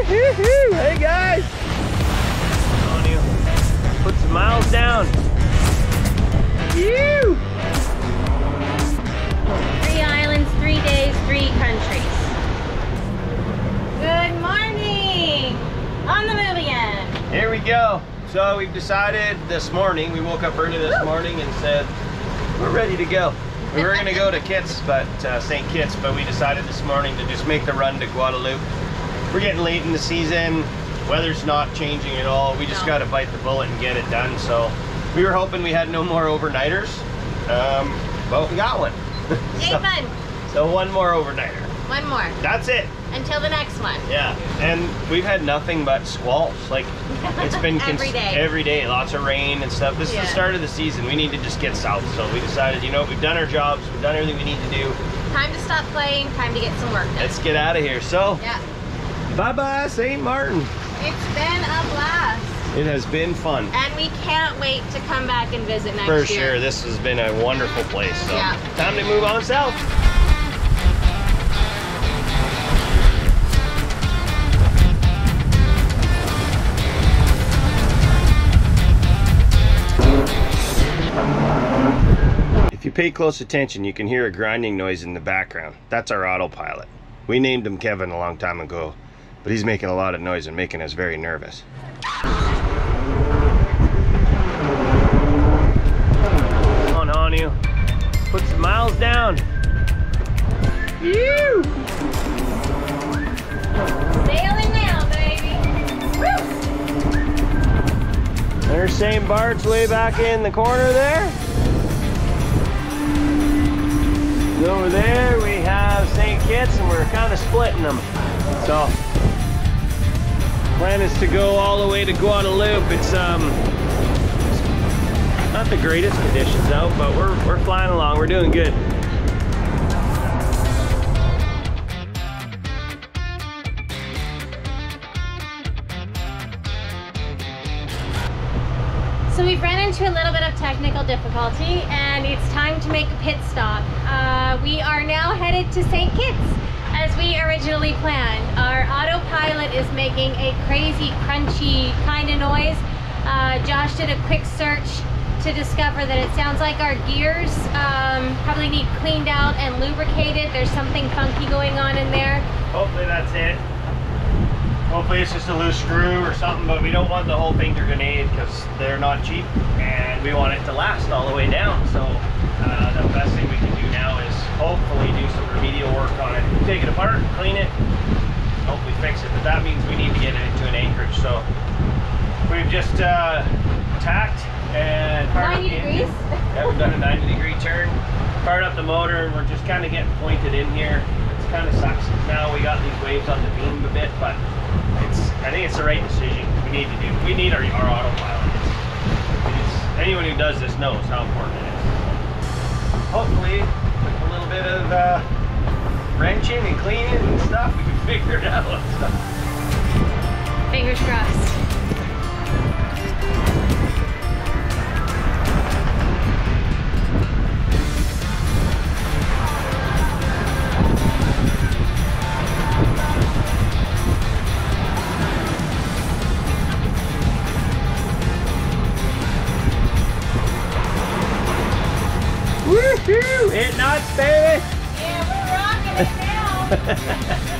Woohoo! Hey guys! On you. Put some miles down. Phew! 3 islands, 3 days, 3 countries. Good morning! On the move again. Here we go. So we've decided this morning, we woke up early this morning and said, we're ready to go. We were gonna go to Kitts, but St. Kitts, but we decided this morning to just make the run to Guadeloupe. We're getting late in the season. Weather's not changing at all. We just gotta bite the bullet and get it done. So we were hoping we had no more overnighters, but we got one. Yay, fun. So one more overnighter. One more. That's it. Until the next one. Yeah, and we've had nothing but squalls. Like, it's been every day, lots of rain and stuff. This is the start of the season. We need to just get south. So we decided, you know, we've done our jobs, we've done everything we need to do. Time to stop playing, time to get some work done. Let's get out of here. So, yeah. Bye-bye, St. Martin. It's been a blast. It has been fun. And we can't wait to come back and visit next year. For sure, this has been a wonderful place. So, yeah. Time to move on south. If you pay close attention, you can hear a grinding noise in the background. That's our autopilot. We named him Kevin a long time ago, but he's making a lot of noise and making us very nervous. Come on, Honu. Put some miles down. Phew! Sailing now, baby. Woo! There's St. Bart's way back in the corner there. Over there we have St. Kitts, and we're kind of splitting them. So, plan is to go all the way to Guadeloupe. It's not the greatest conditions out, but we're flying along. We're doing good. So we've ran into a little bit of technical difficulty and it's time to make a pit stop. We are now headed to St. Kitts as we originally planned. Our autopilot is making a crazy crunchy kind of noise. Josh did a quick search to discover that it sounds like our gears probably need cleaned out and lubricated. There's something funky going on in there. Hopefully that's it. Hopefully it's just a loose screw or something, but we don't want the whole finger grenade because they're not cheap and we want it to last all the way down. So the best thing we can do now is hopefully do some remedial work on it. Take it apart, clean it, hopefully fix it, but that means we need to get it into an anchorage. So we've just tacked and fired up the engine. Yeah, we've done a 90-degree turn, fired up the motor, and we're just kind of getting pointed in here. It kind of sucks now we got these waves on the beam a bit, but I think it's the right decision. We need our autopilot. Anyone who does this knows how important it is. Hopefully, with a little bit of wrenching and cleaning and stuff, we can figure it out. Fingers crossed. Woohoo! Hit nuts, baby! Yeah, we're rocking it now.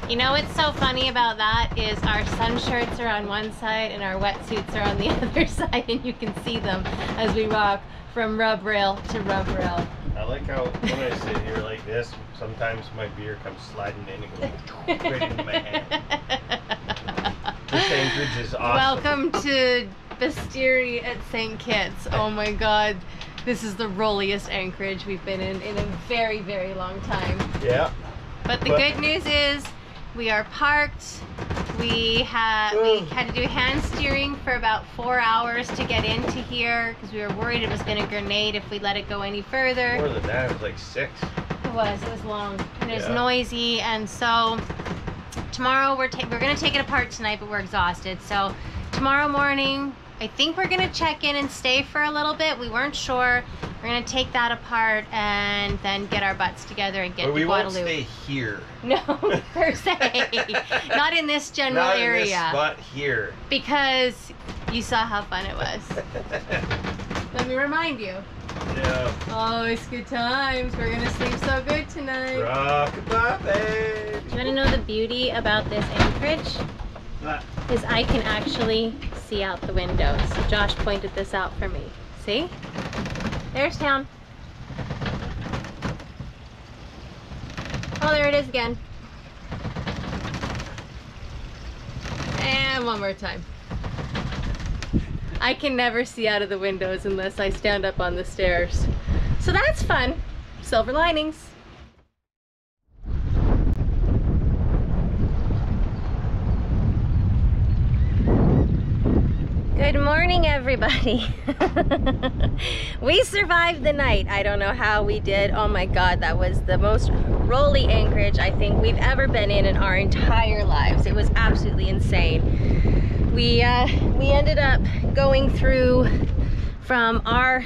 You know what's so funny about that is our sun shirts are on one side and our wetsuits are on the other side, and you can see them as we walk from rub rail to rub rail. I like how when I sit here like this, sometimes my beer comes sliding in and goes right into my hand. This anchorage is awesome. Welcome to Bastiri at St. Kitts. Oh my god, this is the rolliest anchorage we've been in a very, very long time. Yeah. But the good news is we are parked. We had to do hand steering for about 4 hours to get into here because we were worried it was going to grenade if we let it go any further. More than that, it was like 6. Oh was. It was long and it was noisy, and so tomorrow we're gonna take it apart tonight, but we're exhausted. So tomorrow morning, I think we're gonna check in and stay for a little bit. We weren't sure. We're gonna take that apart and then get our butts together and get to Guadeloupe. We won't stay here. No, per se. Not in this general area. Not in this spot here. Because you saw how fun it was. Let me remind you. Yeah. Oh, it's good times. We're gonna sleep so good tonight. Rock-a-bye, babe. Do you wanna know the beauty about this anchorage? What? Is I can actually see out the window. So Josh pointed this out for me. See? There's town. Oh, there it is again. And one more time. I can never see out of the windows unless I stand up on the stairs. So that's fun. Silver linings. Good morning, everybody. We survived the night. I don't know how we did. Oh my God, that was the most rolly anchorage I think we've ever been in our entire lives. It was absolutely insane. We ended up going through from our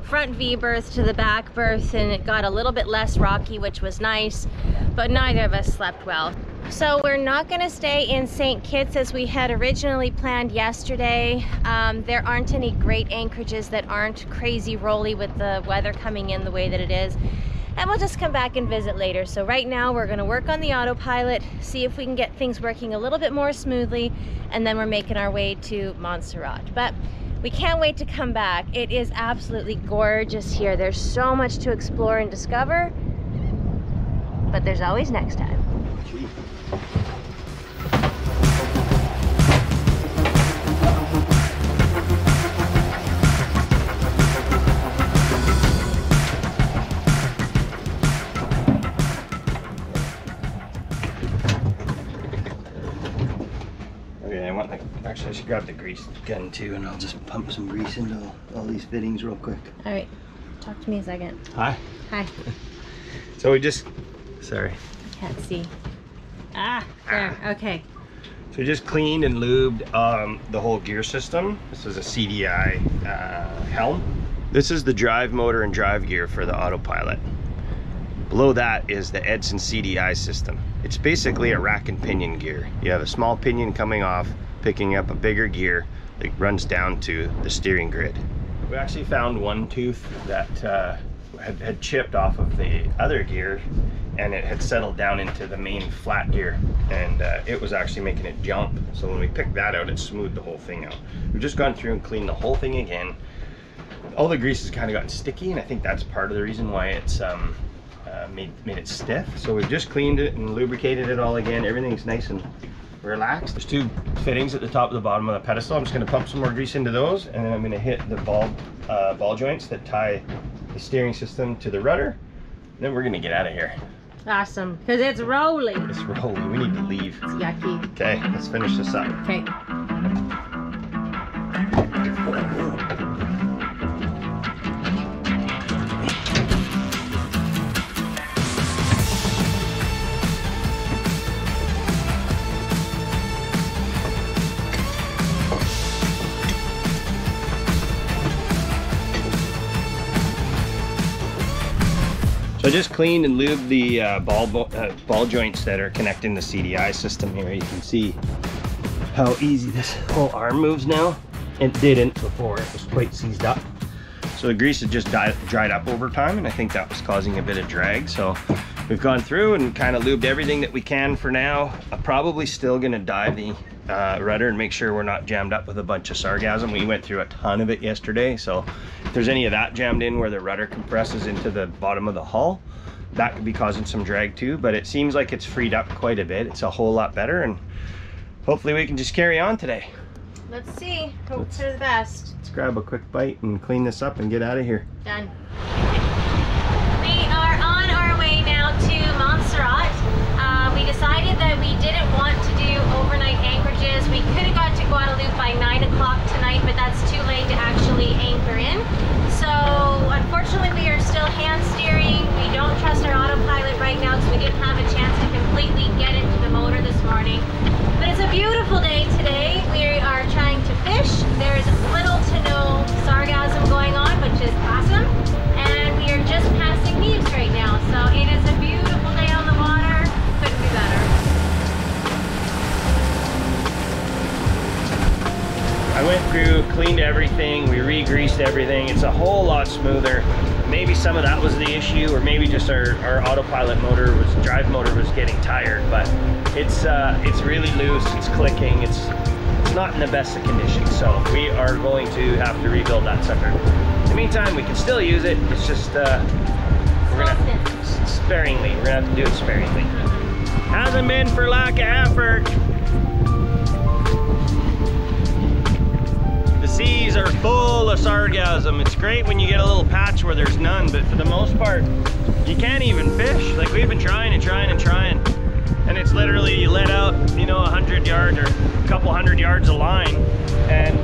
front V berth to the back berth, and it got a little bit less rocky, which was nice, but neither of us slept well. So we're not going to stay in St. Kitts as we had originally planned yesterday. There aren't any great anchorages that aren't crazy rolly with the weather coming in the way that it is. And we'll just come back and visit later. So right now we're going to work on the autopilot, see if we can get things working a little bit more smoothly, and then we're making our way to Monserrat. But we can't wait to come back. It is absolutely gorgeous here. There's so much to explore and discover, but there's always next time. Actually, I should grab the grease gun too, and I'll just pump some grease into all these fittings real quick. All right, talk to me a second. Hi. Hi. So we just, sorry. I can't see. Ah, there, okay. So we just cleaned and lubed the whole gear system. This is a CDI helm. This is the drive motor and drive gear for the autopilot. Below that is the Edson CDI system. It's basically a rack and pinion gear. You have a small pinion coming off, picking up a bigger gear that runs down to the steering grid. We actually found one tooth that had chipped off of the other gear, and it had settled down into the main flat gear, and it was actually making it jump. So when we picked that out, it smoothed the whole thing out. We've just gone through and cleaned the whole thing again. All the grease has kind of gotten sticky, and I think that's part of the reason why it's made it stiff. So we've just cleaned it and lubricated it all again. Everything's nice and relaxed. There's two fittings at the top and the bottom of the pedestal. I'm just going to pump some more grease into those, and then I'm going to hit the ball joints that tie the steering system to the rudder. And then we're going to get out of here. Awesome, because it's rolling. It's rolling. We need to leave. It's yucky. Okay, let's finish this up. Okay. So I just cleaned and lubed the ball joints that are connecting the CDI system here. You can see how easy this whole arm moves now. It didn't before, it was quite seized up. So the grease had just dried up over time, and I think that was causing a bit of drag. So we've gone through and kind of lubed everything that we can for now. I'm probably still gonna dive the rudder and make sure we're not jammed up with a bunch of sargassum. We went through a ton of it yesterday, so if there's any of that jammed in where the rudder compresses into the bottom of the hull, that could be causing some drag too, but it seems like it's freed up quite a bit. It's a whole lot better, and hopefully we can just carry on today. Let's see. Hope for the best. Let's grab a quick bite and clean this up and get out of here. Done. We are on our way now to Monserrat. We decided that we didn't want to do overnight anchorages. We could have got to Guadeloupe by 9 o'clock tonight, but that's too late to actually anchor in. So unfortunately we are still hand steering. We don't trust our autopilot cleaned everything, we re-greased everything. It's a whole lot smoother. Maybe some of that was the issue, or maybe just our autopilot drive motor was getting tired, but it's really loose, it's clicking, it's not in the best of conditions. So we are going to have to rebuild that sucker. In the meantime, we can still use it. It's just, we're gonna have to do it sparingly. Hasn't been for lack of effort. The seas are full of sargassum. It's great when you get a little patch where there's none, but for the most part, you can't even fish. Like, we've been trying and trying and trying, and it's literally, you let out, you know, 100 yards or a couple hundred yards of line, and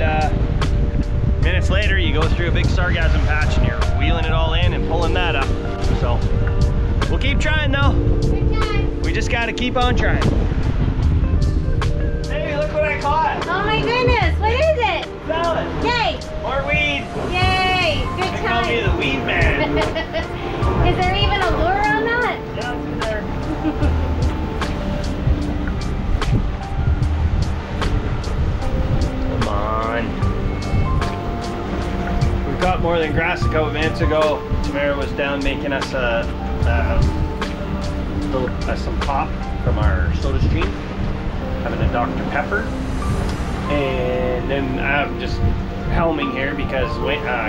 minutes later you go through a big sargassum patch and you're wheeling it all in and pulling that up. So we'll keep trying though. We just gotta keep on trying. Hey, look what I caught! Oh my goodness, what is it? Salad! Yay! More weed! Yay! Good They time. call me the weed man. Is there even a lure on that? Yeah, it's in there. Come on. We caught more than grass a couple minutes ago. Tamara was down making us some pop from our soda stream, having a Dr. Pepper, and then I'm just helming here because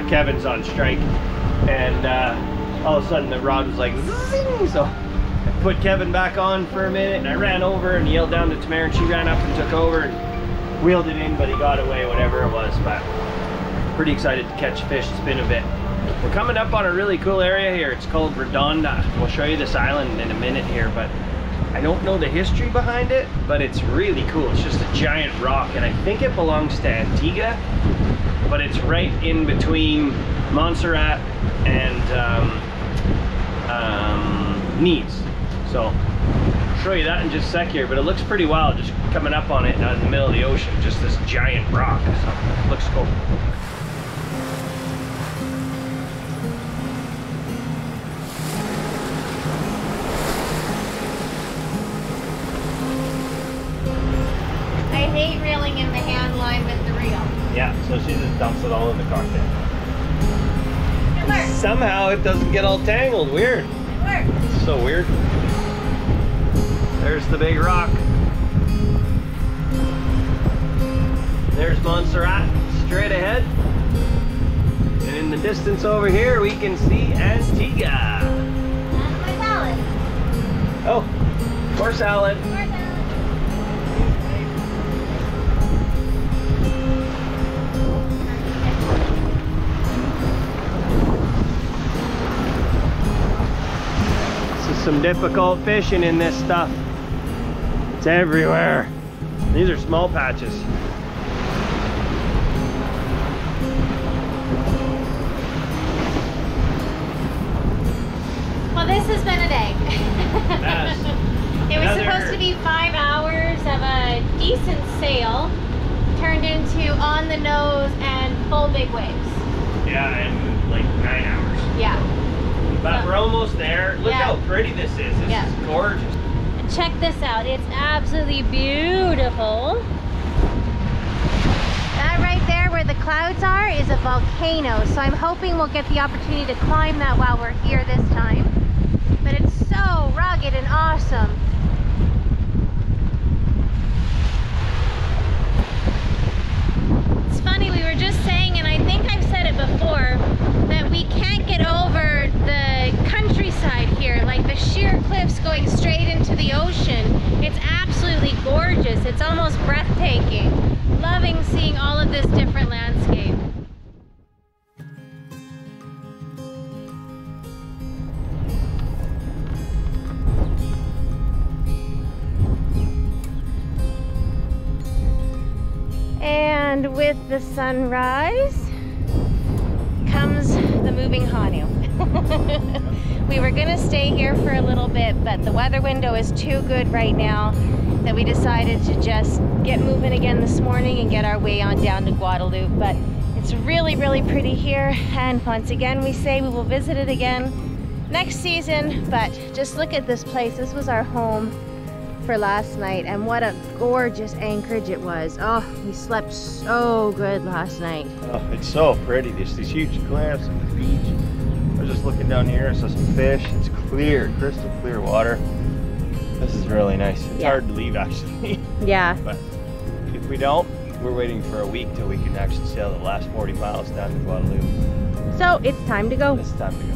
Kevin's on strike, and all of a sudden the rod was like zing, so I put Kevin back on for a minute, and I ran over and yelled down to Tamara, and she ran up and took over and wheeled it in, but he got away, whatever it was. But pretty excited to catch fish. It's been a bit. We're coming up on a really cool area here. It's called Redonda. We'll show you this island in a minute here, but I don't know the history behind it, but it's really cool. It's just a giant rock, and I think it belongs to Antigua, but it's right in between Monserrat and Nice. So I'll show you that in just a sec here, but it looks pretty wild just coming up on it out in the middle of the ocean, just this giant rock. So it looks cool. I hate reeling in the hand line with the reel. Yeah, so she just dumps it all in the cockpit. It works. Somehow it doesn't get all tangled. Weird. It works. It's so weird. There's the big rock. There's Monserrat straight ahead. And in the distance over here we can see Antigua. That's my salad. Oh, more salad. More salad. Some difficult fishing in this stuff. It's everywhere. These are small patches. Well, this has been a day. It was supposed to be 5 hours of a decent sail, turned into on the nose and full big waves. Yeah, and like 9 hours. Yeah. But we're almost there. Look how pretty this is. This is gorgeous. And check this out. It's absolutely beautiful. That right there where the clouds are is a volcano. So I'm hoping we'll get the opportunity to climb that while we're here this time. But it's so rugged and awesome. It's funny, we were just saying, and I think I've said it before, that we can't get over the countryside here, like the sheer cliffs going straight into the ocean. It's absolutely gorgeous. It's almost breathtaking. Loving seeing all of this different landscape. And with the sunrise comes the moving Honu. We were gonna stay here for a little bit, but the weather window is too good right now that we decided to just get moving again this morning and get our way on down to Guadeloupe. But it's really, really pretty here, and once again we say we will visit it again next season. But just look at this place. This was our home for last night, and what a gorgeous anchorage it was. Oh, we slept so good last night. Oh, it's so pretty. There's these huge cliffs and the beach. I was just looking down here. I saw some fish. It's clear, crystal clear water. This is really nice. It's hard to leave, actually. Yeah. But if we don't, we're waiting for a week till we can actually sail the last 40 miles down to Guadeloupe. So it's time to go. It's time to go.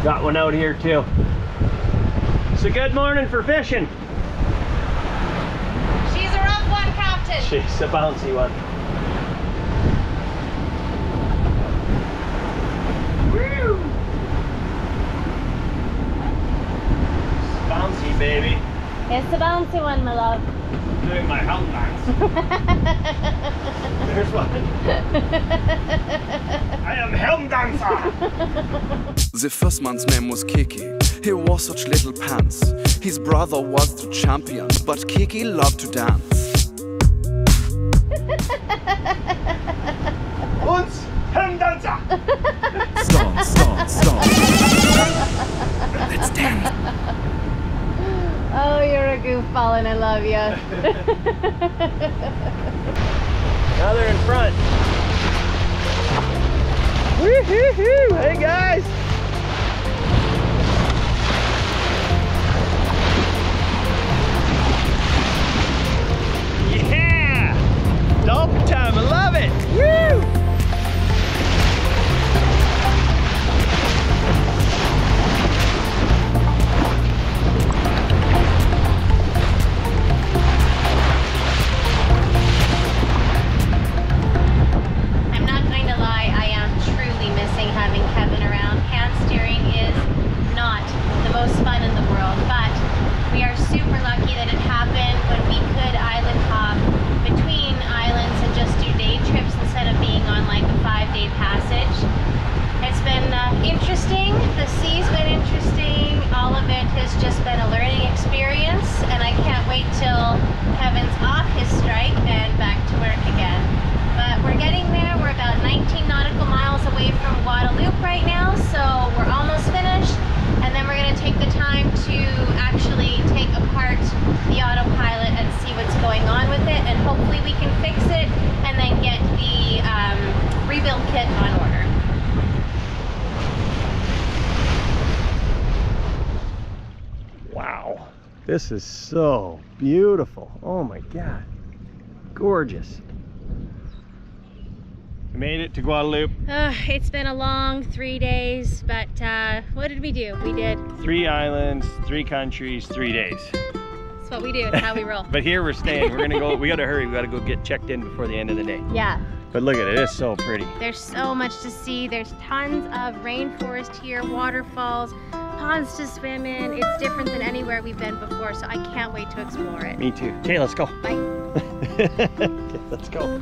Got one out here too. It's a good morning for fishing. She's a rough one, Captain. She's a bouncy one. Woo! Bouncy, baby. It's the bouncy one, my love. I'm doing my helm dance. There's one. I am helm dancer. The first man's name was Kiki. He wore such little pants. His brother was the champion, but Kiki loved to dance. Uns helm dancer. Stone, stone, stone. Let's dance. Oh, you're a goofball and I love you. Now they're in front. Woo-hoo-hoo! Hey guys! Yeah! Dolphin time, I love it! Woo! This is so beautiful. Oh my God. Gorgeous. We made it to Guadeloupe. It's been a long 3 days, but what did we do? We did 3 islands, 3 countries, 3 days. That's what we do. It's how we roll. But here we're staying. We're gonna go, we gotta hurry. We gotta go get checked in before the end of the day. Yeah. But look at it, it's so pretty. There's so much to see. There's tons of rainforest here, waterfalls, ponds to swim in. It's different than anywhere we've been before, so I can't wait to explore it. Me too. Okay, let's go. Bye. Okay, let's go.